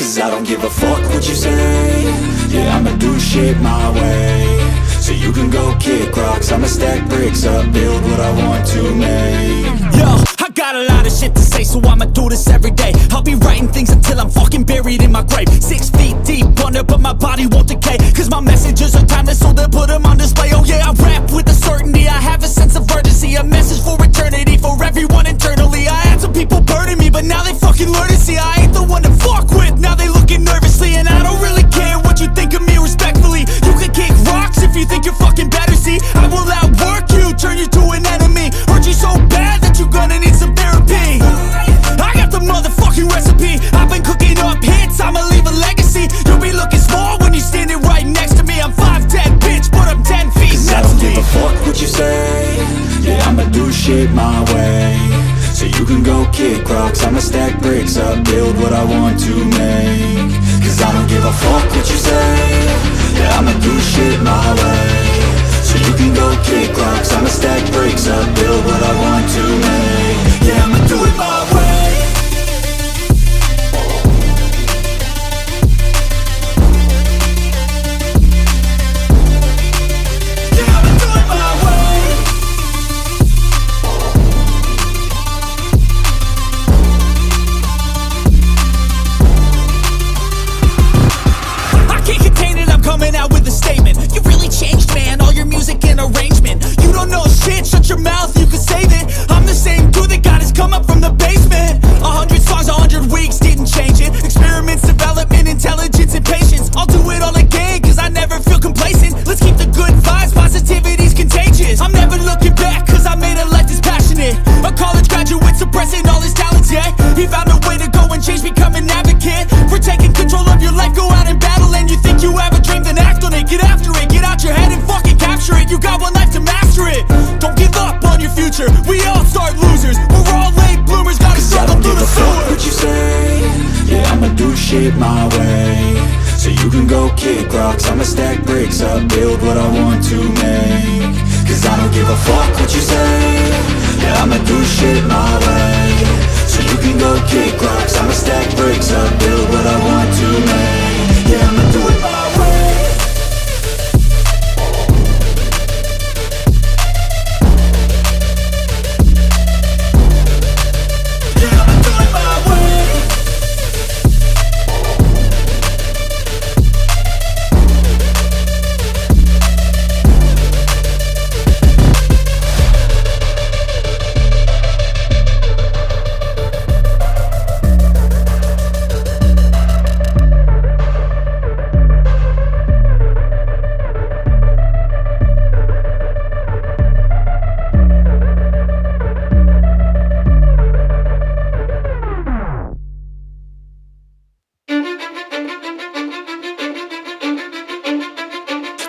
Cause I don't give a fuck what you say. Yeah, I'ma do shit my way. So you can go kick rocks, I'ma stack bricks up, build what I want to make. Yo, I got a lot of shit to say, so I'ma do this every day. I'll be writing things until I'm fucking buried in my grave. 6 feet deep under, but my body won't decay. Cause my messages are timeless, so they'll put them on display. Oh yeah, I rap with a certainty, I have a sense of urgency. A message for eternity, for everyone internally. I had some people burning me, but now they fucking learn to see I ain't the one to fuck with, now they looking nervously. And I don't really care what you think of me, respectfully. You can kick rocks if you think you're fucking better, see. I will outwork you, turn you to an enemy. Hurt you so bad that you're gonna need some therapy. I got the motherfucking recipe, I've been cooking up hits, I'ma leave a legacy. You'll be looking small when you're standing right next to me. I'm 5'10", bitch, but I'm 10 feet Cause next I don't to give me. a fuck what you say. Yeah, I'ma do shit my way. So you can go kick rocks, I'ma stack bricks up, build what I want to make. Cause I don't give a fuck what you say. Yeah, I'ma do shit my way. So you can go kick rocks, I'ma stack bricks up, build what I want to make. Yeah, I'ma do it my way. Coming out with a statement. You really changed, man, all your music and arrangement. You don't know shit, shut your mouth, you can save it. I'm the same dude that got his come up from the basement. 100 songs, 100 weeks, didn't change it. Experiments, development, intelligence, and patience. I'll do it all again, cause I never feel complacent. Let's keep the good vibes, positivity's contagious. I'm never looking back, cause I made a life that's passionate. A college graduate suppressing all his talents, yeah. He found a way to go and change, become an advocate. For taking control of your life, go out and battle. And you think you have a dream, then act on it. Get after it, get out your head and fucking capture it. You got one life to master it. Don't give up on your future, we all start losers. We're all late bloomers, gotta struggle through the sewer. What you say? Yeah, I'ma do shit my way. So you can go kick rocks, I'ma stack bricks up, build what I want to make. Cause I don't give a fuck what you say. Yeah, I'ma do shit my way. So you can go kick rocks, I'ma stack bricks up, build what I want to make. Yeah, I'ma do it my way.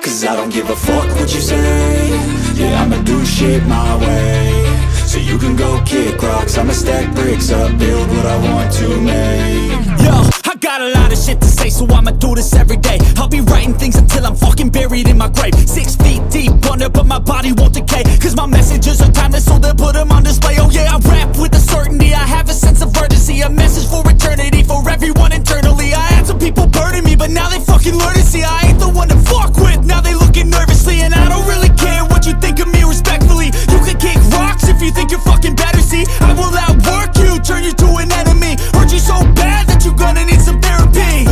Cause I don't give a fuck what you say. Yeah, I'ma do shit my way. So you can go kick rocks, I'ma stack bricks up, build what I want to make. Yo, I got a lot of shit to say, so I'ma do this every day. I'll be writing things until I'm fucking buried in my grave. 6 feet deep under, but my body won't decay. Cause my messages are timeless, so they'll put them on display. Oh yeah, I rap with a certainty, I have a sense of urgency. A message for eternity, for everyone internally. I had some people burning me, but now they fucking learn to see I ain't the one to fuck with, now they looking nervously. And I don't really care what you think of me, respectfully. You can kick rocks if you think you're fucking better, see. I will outwork you, turn you to an enemy. Hurt you so bad that you're gonna need some therapy.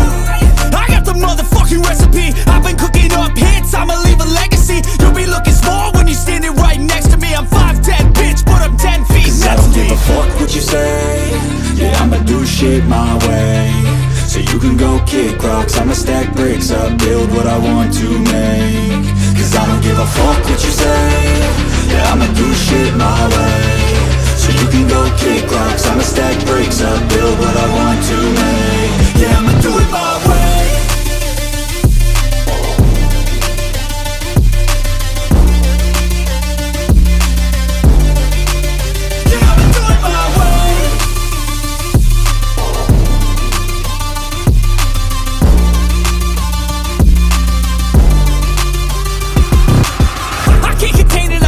I got the motherfucking recipe, I've been cooking up hits, I'ma leave a legacy. You'll be looking small when you're standing right next to me. I'm 5'10", bitch, but I'm 10 feet Cause next to me. I don't give a fuck what you say. Yeah, I'ma do shit my way. So you can go kick rocks, I'ma stack bricks up, build what I want to make. Cause I don't give a fuck what you say. Yeah, I'ma do shit my way. So you can go kick rocks, I'ma stack bricks up, build what I want to make. Yeah, I'ma do it my way.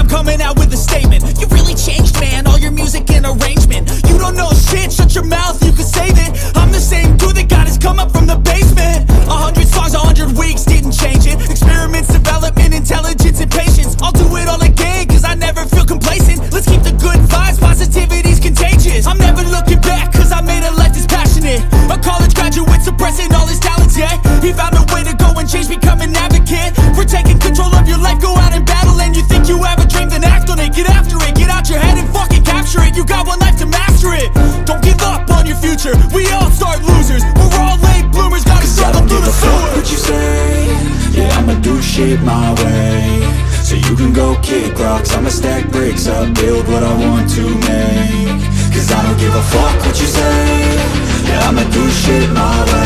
Coming out with a statement. You really changed, man, all your music and arrangement. You don't know shit, shut your mouth, you can save it. I'm have to master it. Don't give up on your future, we all start losers. We're all late bloomers, gotta I struggle don't through give the a fuck sewer. what you say. Yeah, I'ma do shit my way. So you can go kick rocks, I'ma stack bricks up, build what I want to make. Cause I don't give a fuck what you say. Yeah, I'ma do shit my way.